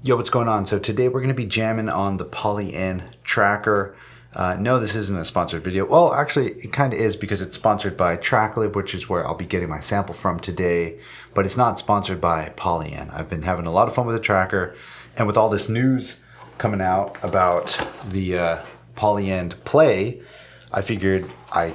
Yo, what's going on? So today we're going to be jamming on the Poly-N tracker. No, this isn't a sponsored video. Well, actually, it kind of is because it's sponsored by Tracklib, which is where I'll be getting my sample from today. But it's not sponsored by Poly-N. I've been having a lot of fun with the tracker. And with all this news coming out about the Poly-N Play, I figured I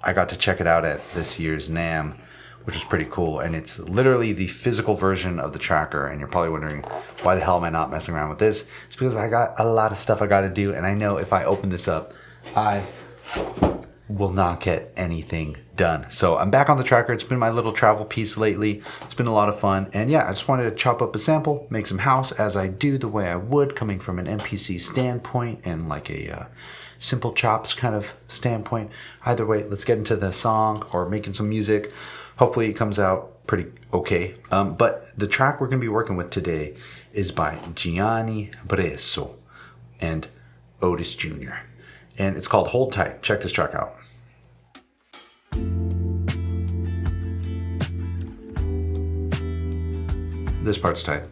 got to check it out at this year's NAMM, which is pretty cool. And it's literally the physical version of the tracker. And you're probably wondering, why the hell am I not messing around with this? It's because I got a lot of stuff I got to do. And I know if I open this up, I will not get anything done. So I'm back on the tracker. It's been my little travel piece lately. It's been a lot of fun. And yeah, I just wanted to chop up a sample, make some house as I do the way I would, coming from an MPC standpoint and like a simple chops kind of standpoint. Either way, let's get into the song or making some music. Hopefully it comes out pretty okay. But the track we're going to be working with today is by Gianni Bresso and Otis Jr. And it's called Hold Tight. Check this track out. This part's tight.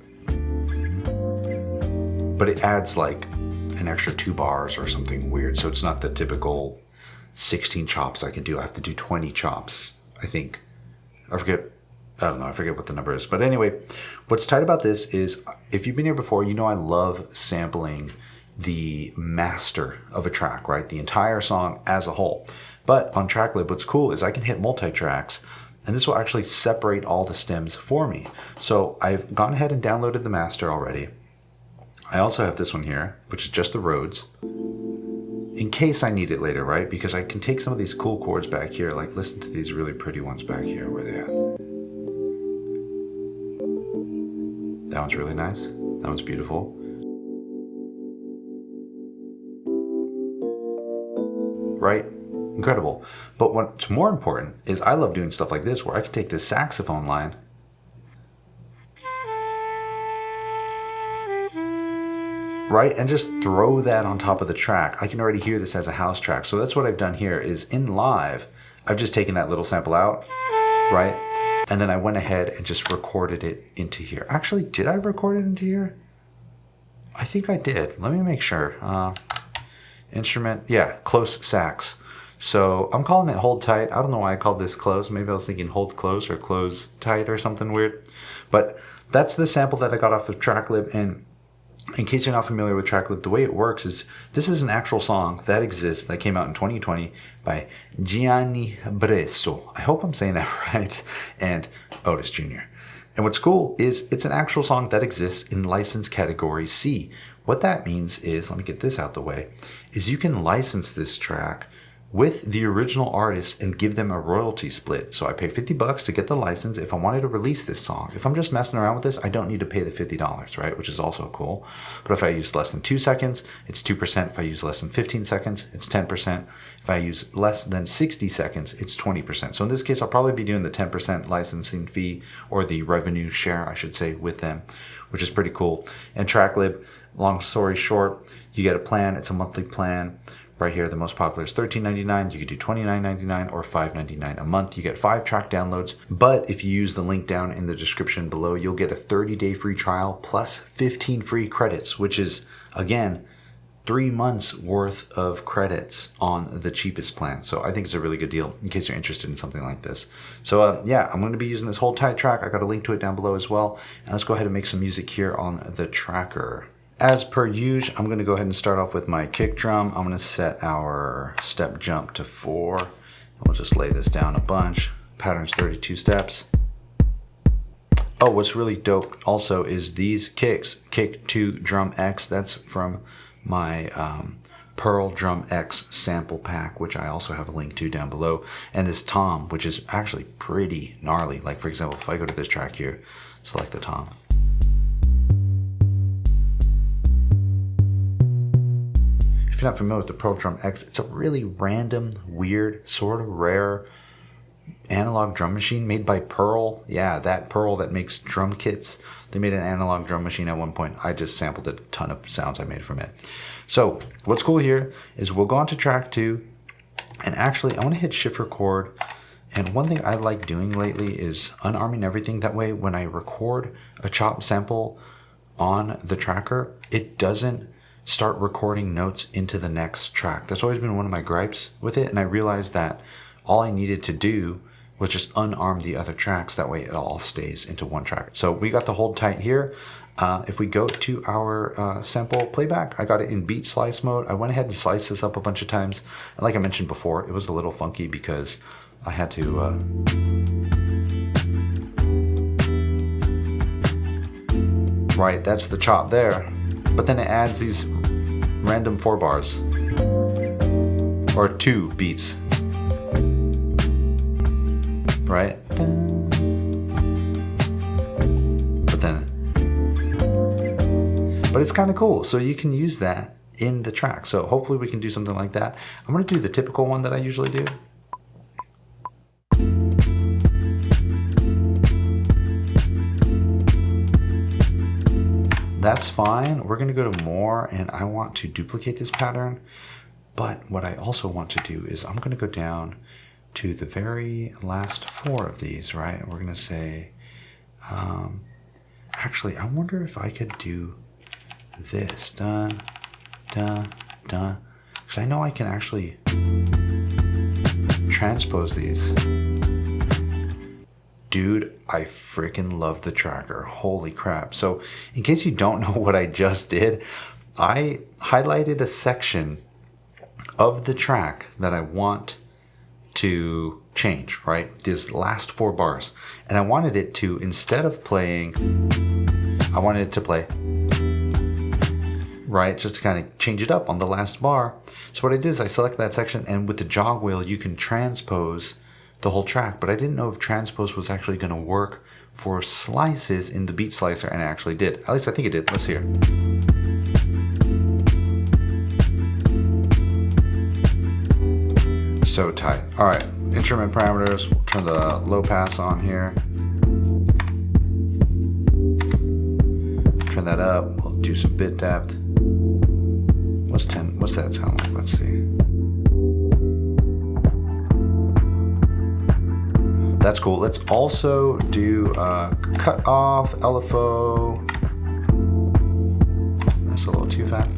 But it adds like an extra 2 bars or something weird. So it's not the typical 16 chops I can do. I have to do 20 chops, I think. I forget what the number is. But anyway, what's tight about this is, if you've been here before, you know I love sampling the master of a track, right? The entire song as a whole. But on Tracklib, what's cool is I can hit multi-tracks, and this will actually separate all the stems for me. So I've gone ahead and downloaded the master already. I also have this one here, which is just the Rhodes, in case I need it later, right? Because I can take some of these cool chords back here, like listen to these really pretty ones back here. Where they at? That one's really nice. That one's beautiful. Right? Incredible. But what's more important is I love doing stuff like this, where I can take this saxophone line right, and just throw that on top of the track. I can already hear this as a house track. So that's what I've done here, is in live, I've just taken that little sample out, right? And then I went ahead and just recorded it into here. Actually, did I record it into here? I think I did. Let me make sure. Instrument, yeah, close sax. So I'm calling it Hold Tight. I don't know why I called this close. Maybe I was thinking hold close or close tight or something weird. But that's the sample that I got off of Tracklib. And in case you're not familiar with Tracklib, the way it works is this is an actual song that exists that came out in 2020 by Gianni Bresso. I hope I'm saying that right. And Otis Jr. And what's cool is it's an actual song that exists in license category C. What that means is, let me get this out the way, is you can license this track with the original artist and give them a royalty split. So I pay $50 to get the license if I wanted to release this song. If I'm just messing around with this, I don't need to pay the $50, right? Which is also cool. But if I use less than 2 seconds, it's 2%. If I use less than 15 seconds, it's 10%. If I use less than 60 seconds, it's 20%. So in this case, I'll probably be doing the 10% licensing fee, or the revenue share, I should say, with them, which is pretty cool. And Tracklib, long story short, you get a plan. It's a monthly plan. Right here, the most popular is $13.99. You could do $29.99 or $5.99 a month. You get 5 track downloads. But if you use the link down in the description below, you'll get a 30-day free trial plus 15 free credits, which is, again, 3 months worth of credits on the cheapest plan. So I think it's a really good deal in case you're interested in something like this. So yeah, I'm going to be using this Hold Tight track. I got a link to it down below as well. And let's go ahead and make some music here on the tracker. As per usual, I'm going to go ahead and start off with my kick drum. I'm going to set our step jump to 4. We'll just lay this down a bunch. Pattern's 32 steps. Oh, what's really dope also is these kicks. Kick 2 Drum X. That's from my Pearl Drum X sample pack, which I also have a link to down below. And this tom, which is actually pretty gnarly. Like, for example, if I go to this track here, select the tom. If you're not familiar with the Pearl Drum X, it's a really random, weird, sort of rare analog drum machine made by Pearl. Yeah, that Pearl that makes drum kits. They made an analog drum machine at one point. I just sampled a ton of sounds I made from it. So what's cool here is we'll go on to track 2. And actually, I want to hit shift record. And one thing I like doing lately is unarming everything. That way, when I record a chop sample on the tracker, it doesn't start recording notes into the next track. That's always been one of my gripes with it, and I realized that all I needed to do was just unarm the other tracks. That way it all stays into one track. So we got the hold tight here. If we go to our sample playback, I got it in beat slice mode. I went ahead and sliced this up a bunch of times. And like I mentioned before, it was a little funky because I had to... right, that's the chop there. But then it adds these random 4 bars. Or 2 beats. Right? But it's kind of cool, so you can use that in the track. So hopefully we can do something like that. I'm going to do the typical one that I usually do. That's fine. We're going to go to more, and I want to duplicate this pattern. But what I also want to do is I'm going to go down to the very last 4 of these, right? We're going to say, actually, I wonder if I could do this, dun, dun, dun, because I know I can actually transpose these. Dude, I freaking love the tracker. Holy crap. So in case you don't know what I just did, I highlighted a section of the track that I want to change, right? These last 4 bars. And I wanted it to, instead of playing, I wanted it to play, right? Just to kind of change it up on the last bar. So what I did is I selected that section, and with the jog wheel, you can transpose the whole track. But I didn't know if transpose was actually going to work for slices in the beat slicer, and it actually did. At least I think it did. Let's hear. So tight. All right, instrument parameters. We'll turn the low pass on here. Turn that up. We'll do some bit depth. What's that sound like? Let's see. That's cool. Let's also do cut off, LFO. That's a little too fat.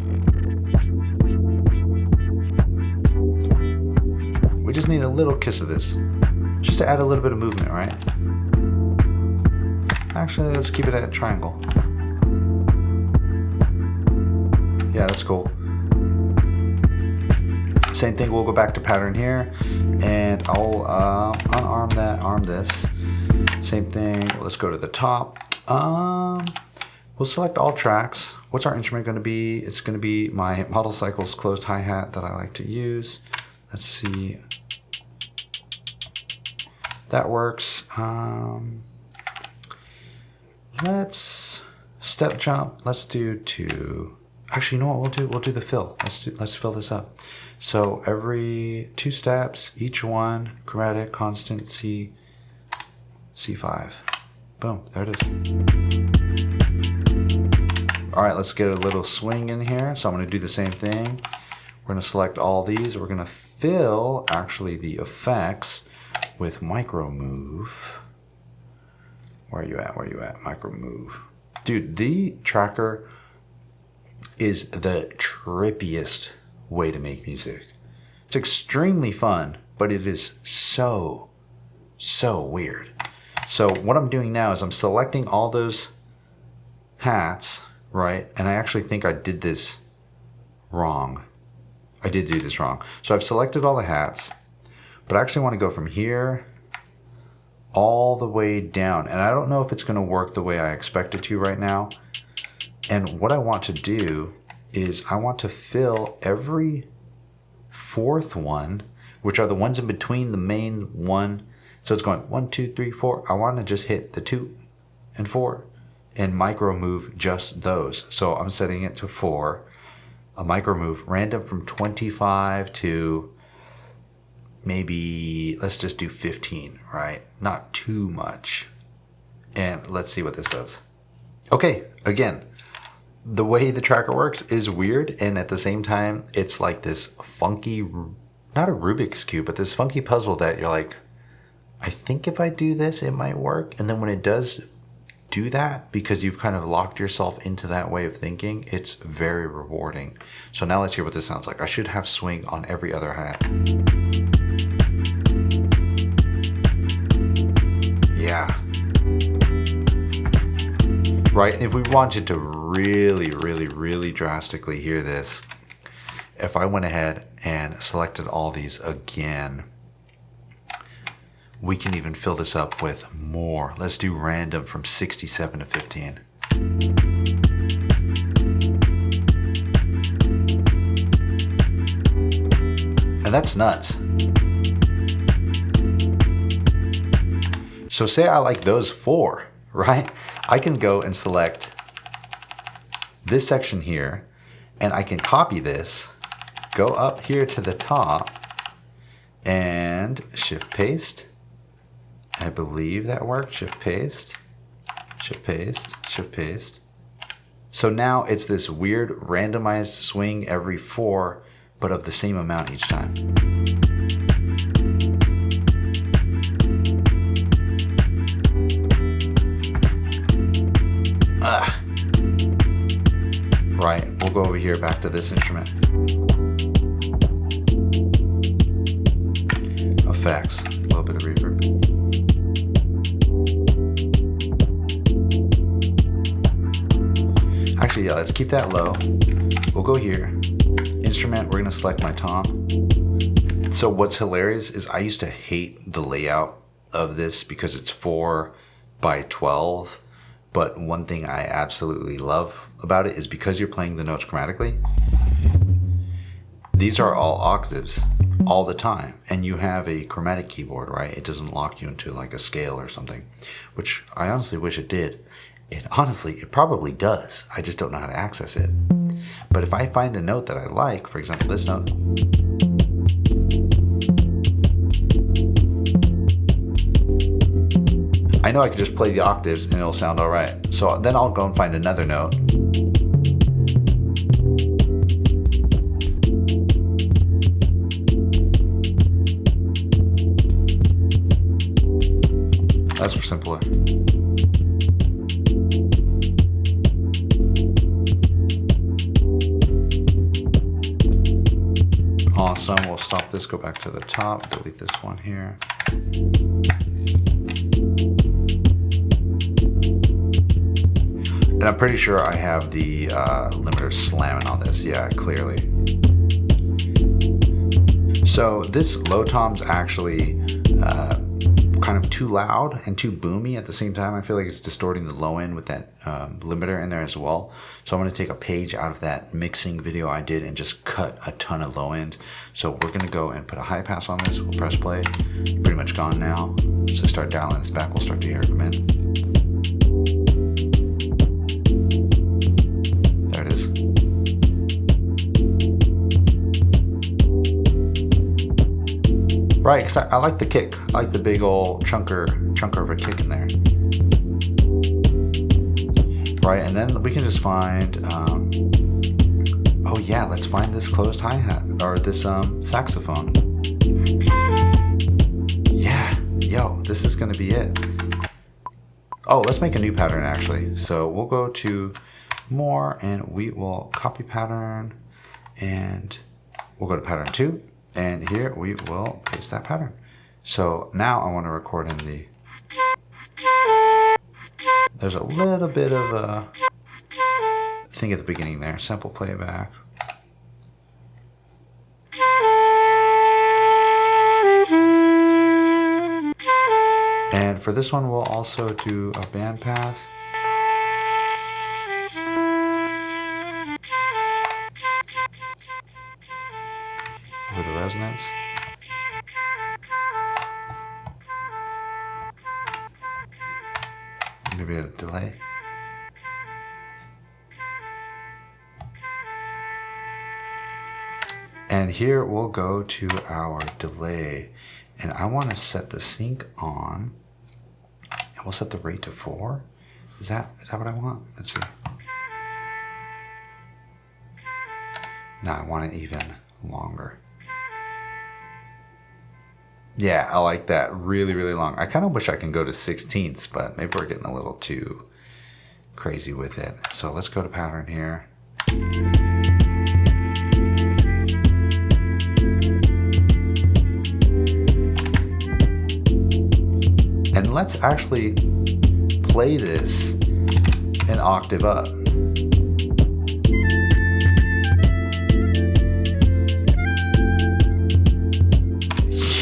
We just need a little kiss of this, just to add a little bit of movement, right? Actually, let's keep it at a triangle. Yeah, that's cool. Same thing, we'll go back to pattern here, and I'll unarm that, arm this. Same thing, let's go to the top. We'll select all tracks. What's our instrument going to be? It's going to be my Model Cycles closed hi-hat that I like to use. Let's see. That works. Let's step jump. Let's do 2. Actually, you know what we'll do? We'll do the fill. Let's fill this up. So every 2 steps, each one, chromatic, constant, C5. Boom, there it is. All right, let's get a little swing in here. So I'm gonna do the same thing. We're gonna select all these. We're gonna fill, actually, the effects with micro move. Where are you at? Where are you at? Micro move. Dude, the tracker is the trippiest way to make music. It's extremely fun, but it is so weird. So what I'm doing now is I'm selecting all those hats, right? And I actually think I did this wrong. I did do this wrong. So I've selected all the hats, but I actually want to go from here all the way down. And I don't know if it's going to work the way I expect it to right now. And what I want to do is I want to fill every 4th one, which are the ones in between the main one. So it's going 1, 2, 3, 4. I want to just hit the 2 and 4 and micro move just those. So I'm setting it to 4, a micro move, random from 25 to maybe, let's just do 15, right? Not too much. And let's see what this does. Okay, again, the way the tracker works is weird, and at the same time, it's like this funky, not a Rubik's Cube, but this funky puzzle that you're like, I think if I do this, it might work. And then when it does do that because you've kind of locked yourself into that way of thinking, it's very rewarding. So now let's hear what this sounds like. I should have swing on every other hi-hat. Yeah. Right, if we wanted to really drastically hear this, if I went ahead and selected all these again, we can even fill this up with more. Let's do random from 67 to 15. And that's nuts. So say I like those 4, right? I can go and select this section here, and I can copy this, go up here to the top, and shift paste. I believe that worked. Shift paste, shift paste, shift paste. So now it's this weird randomized swing every 4, but of the same amount each time. Right, we'll go over here back to this instrument. Effects, a little bit of reverb. Actually, yeah, let's keep that low. We'll go here, instrument, we're gonna select my tom. So what's hilarious is I used to hate the layout of this because it's 4 by 12. But one thing I absolutely love about it is because you're playing the notes chromatically, these are all octaves all the time. And you have a chromatic keyboard, right? It doesn't lock you into like a scale or something, which I honestly wish it did. It probably does. I just don't know how to access it. But if I find a note that I like, for example, this note, I know I can just play the octaves and it'll sound all right. So then I'll go and find another note. That's simpler. Awesome, we'll stop this, go back to the top, delete this one here. And I'm pretty sure I have the limiter slamming on this, yeah, clearly. So this low tom's actually kind of too loud and too boomy at the same time. I feel like it's distorting the low end with that limiter in there as well. So I'm gonna take a page out of that mixing video I did and just cut a ton of low end. So we're gonna go and put a high pass on this. We'll press play, pretty much gone now. So start dialing this back, we'll start to hear it come in. There it is. Right, because I like the kick. I like the big old chunker of a kick in there. Right, and then we can just find, oh yeah, let's find this closed hi-hat, or this saxophone. Yeah, yo, this is gonna be it. Oh, let's make a new pattern actually. So we'll go to more and we will copy pattern and we'll go to pattern 2. And here we will paste that pattern. So now I want to record in the, there's a little bit of a thing at the beginning there, simple playback. And for this one, we'll also do a band pass. A little resonance. Maybe a delay. And here we'll go to our delay. And I want to set the sync on. And we'll set the rate to 4. Is that what I want? Let's see. No, I want it even longer. Yeah, I like that. Really, really long. I kind of wish I can go to 16ths, but maybe we're getting a little too crazy with it. So let's go to pattern here. And let's actually play this an octave up.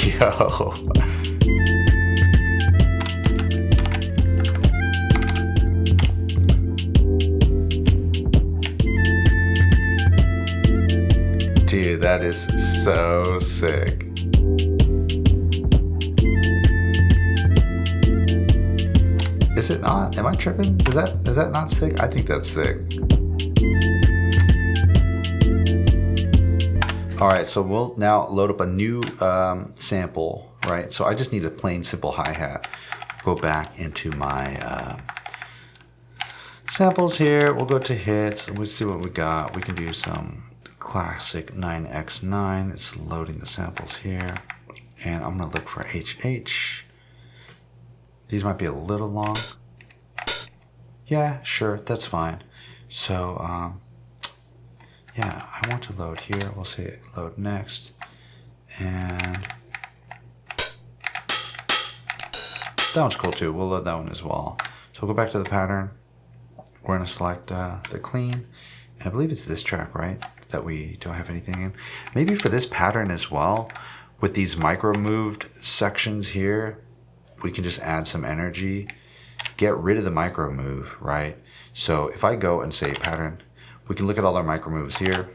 Yo. Dude, that is so sick. Is it not? Am I tripping? Is that not sick? I think that's sick. All right, so we'll now load up a new sample, right? So I just need a plain simple hi-hat. Go back into my samples here. We'll go to hits. We'll see what we got. We can do some classic 9x9. It's loading the samples here. And I'm gonna look for HH. These might be a little long. Yeah, sure, that's fine. So, yeah, I want to load here. We'll say load next. And that one's cool too. We'll load that one as well. So we'll go back to the pattern. We're gonna select the clean. And I believe it's this track, right? That we don't have anything in. Maybe for this pattern as well, with these micro moved sections here, we can just add some energy, get rid of the micro move, right? So if I go and say pattern, we can look at all our micro moves here.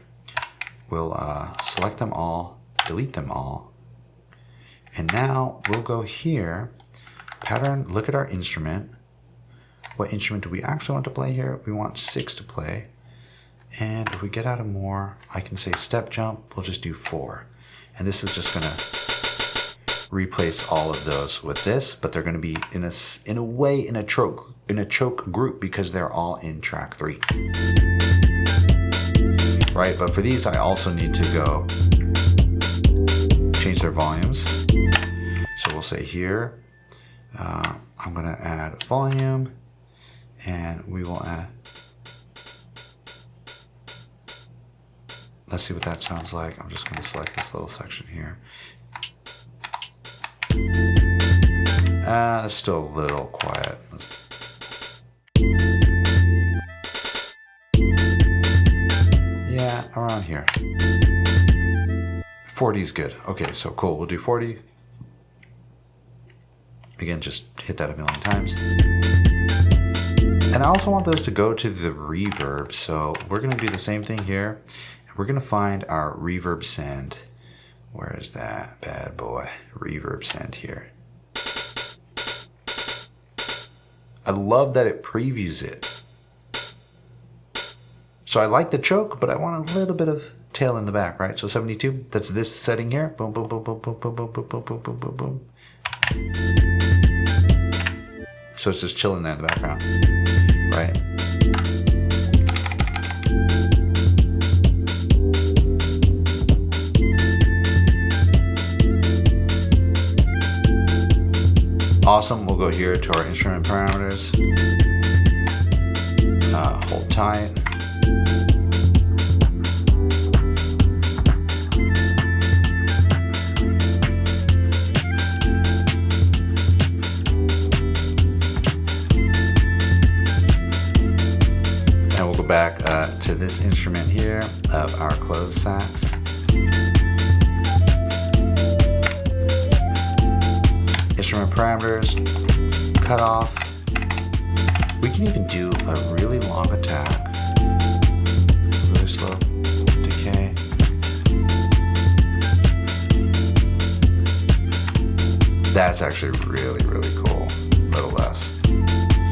We'll select them all, delete them all. And now we'll go here, pattern, look at our instrument. What instrument do we actually want to play here? We want 6 to play. And if we get out of more, I can say step jump, we'll just do 4. And this is just gonna replace all of those with this, but they're gonna be in a choke group because they're all in track 3. Right, but for these I also need to go change their volumes. So we'll say here, I'm gonna add volume, and we will add, let's see what that sounds like. I'm just gonna select this little section here. It's still a little quiet. Yeah, around here. 40 is good. Okay, so cool, we'll do 40. Again, just hit that a million times. And I also want those to go to the reverb, so we're gonna do the same thing here. We're gonna find our reverb send. Where is that bad boy? Reverb send here. I love that it previews it. So I like the choke, but I want a little bit of tail in the back, right? So 72, that's this setting here. Boom, boom, boom, boom, boom, boom, boom, boom, boom, boom, boom, boom, boom. So it's just chilling there in the background, right? Awesome, we'll go here to our instrument parameters. Hold tight. And we'll go back to this instrument here of our closed sax. Instrument parameters, cut off. We can even do a really long attack, really slow decay. That's actually really, really cool. A little less.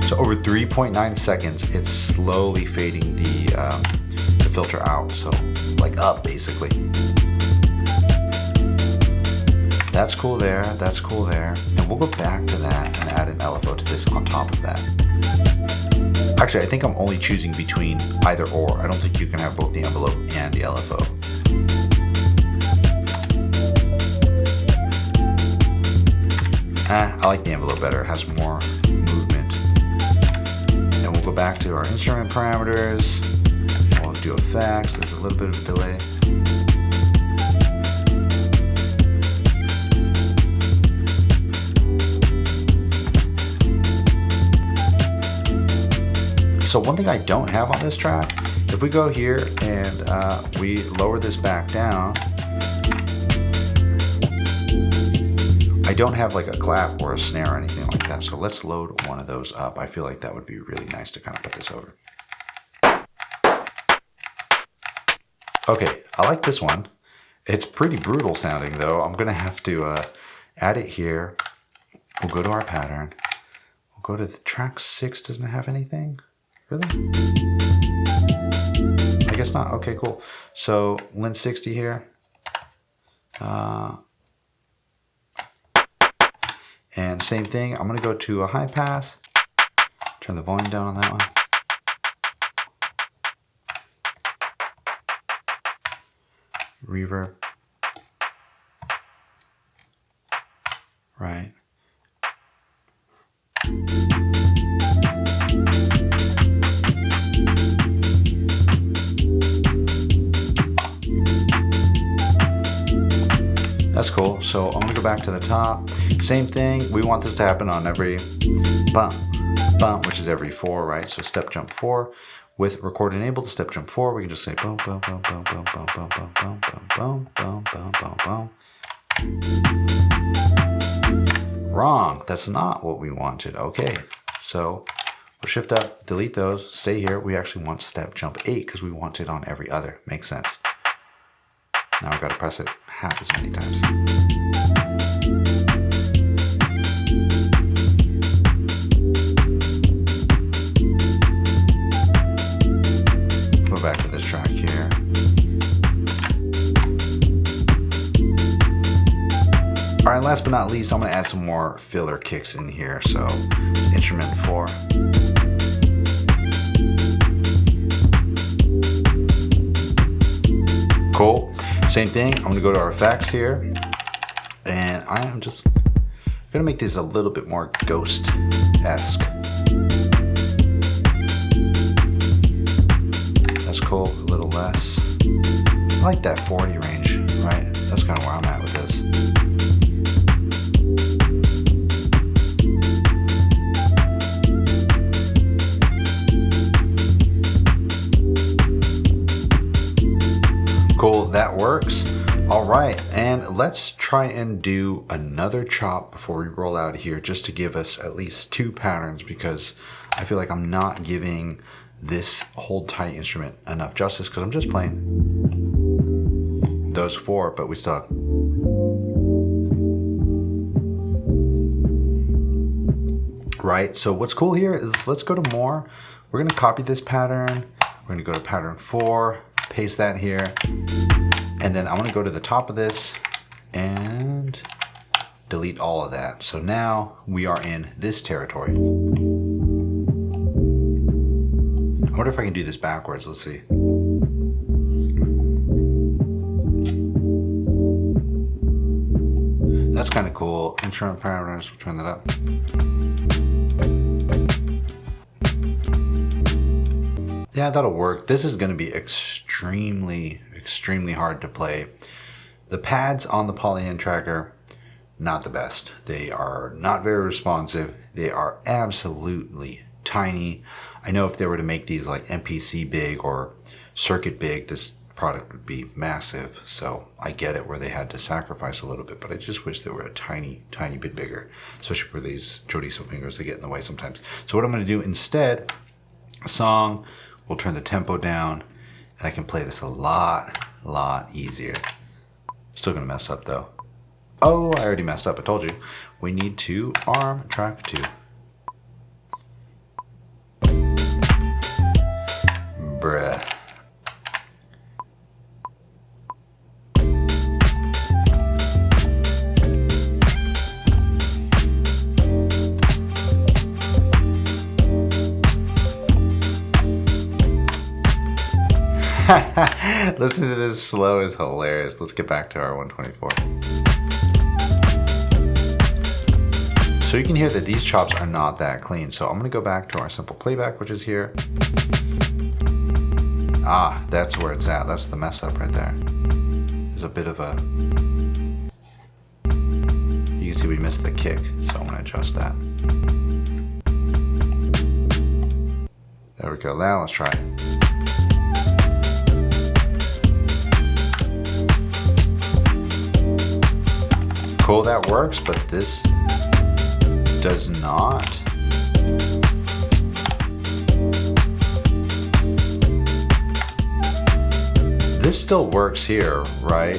So over 3.9 seconds, it's slowly fading the filter out. So like up, basically. That's cool there, that's cool there. And we'll go back to that and add an LFO to this on top of that. Actually, I think I'm only choosing between either or. I don't think you can have both the envelope and the LFO. I like the envelope better, it has more movement. And we'll go back to our instrument parameters. We'll do effects. There's a little bit of a delay. So one thing I don't have on this track, if we go here and we lower this back down, I don't have like a clap or a snare or anything like that. So let's load one of those up. I feel like that would be really nice to kind of put this over. Okay, I like this one. It's pretty brutal sounding though. I'm gonna have to add it here. We'll go to our pattern. We'll go to the track 6, doesn't it have anything? Really? I guess not. Okay, cool. So Lin 60 here. And same thing, I'm gonna go to a high pass. Turn the volume down on that one. Reverb. Right. That's cool. So I'm gonna go back to the top. Same thing, we want this to happen on every bump, which is every 4, right? So step jump 4. With record enabled, step jump 4, we can just say boom, boom, boom, boom, boom, boom, boom, boom, boom, boom, boom, boom, boom, boom. Wrong, that's not what we wanted. Okay, so we'll shift up, delete those, stay here. We actually want step jump 8 because we want it on every other. Makes sense. Now I've got to press it half as many times. Go back to this track here. All right, last but not least, I'm gonna add some more filler kicks in here. So instrument 4. Cool. Same thing, I'm gonna go to our effects here, and I am just gonna make this a little bit more ghost-esque. That's cool, a little less. I like that 40 range, right? That's kind of where I'm at with this. Cool, that works. All right, and let's try and do another chop before we roll out of here, just to give us at least 2 patterns, because I feel like I'm not giving this hold tight instrument enough justice, because I'm just playing those 4, but we still have. Right, so what's cool here is let's go to more. We're gonna copy this pattern. We're gonna go to pattern 4, paste that here. And then I'm gonna go to the top of this and delete all of that. So now we are in this territory. I wonder if I can do this backwards, let's see. That's kind of cool. Instrument parameters, we'll turn that up. Yeah, that'll work. This is gonna be extremely hard to play. The pads on the Poly-N tracker, not the best. They are not very responsive. They are absolutely tiny. I know if they were to make these like MPC big or circuit big, this product would be massive. So I get it where they had to sacrifice a little bit, but I just wish they were a tiny bit bigger, especially for these chorizo fingers. They get in the way sometimes. So what I'm gonna do instead, a song, we'll turn the tempo down, and I can play this a lot easier. Still gonna mess up though. Oh, I already messed up, I told you. We need to arm track 2. Bruh. Listen to this slow is hilarious. Let's get back to our 124. So you can hear that these chops are not that clean. So I'm gonna go back to our simple playback, which is here. Ah, that's where it's at. That's the mess up right there. There's a bit of a, you can see we missed the kick, so I'm gonna adjust that. There we go. Now let's try it. Cool, that works, but this does not. This still works here, right?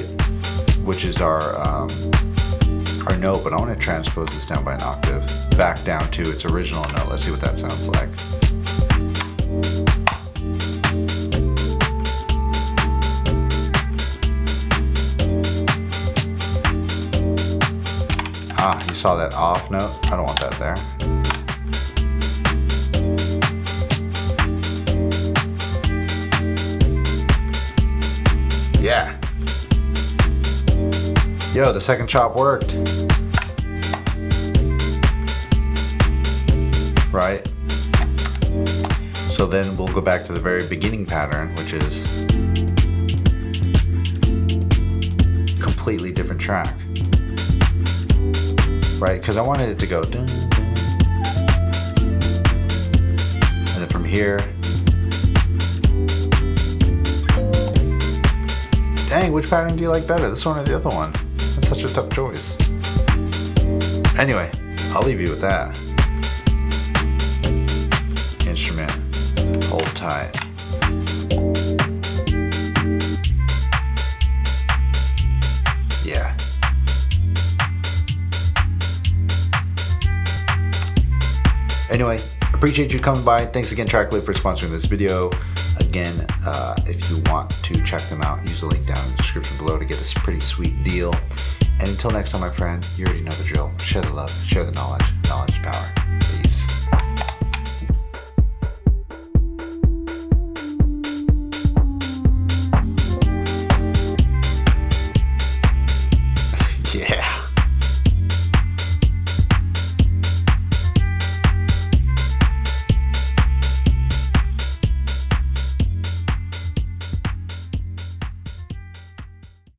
Which is our note, but I want to transpose this down by an octave, back down to its original note. Let's see what that sounds like. Ah, you saw that off note? I don't want that there. Yeah. Yo, the second chop worked. Right? So then we'll go back to the very beginning pattern, which is completely different track. Right, because I wanted it to go dun, dun. And then from here, dang, which pattern do you like better, this one or the other one? That's such a tough choice. Anyway, I'll leave you with that. Instrument, hold tight. Yeah. Anyway, appreciate you coming by. Thanks again, Tracklib, for sponsoring this video. Again, if you want to check them out, use the link down in the description below to get this pretty sweet deal. And until next time, my friend, you already know the drill. Share the love, share the knowledge. Knowledge is power.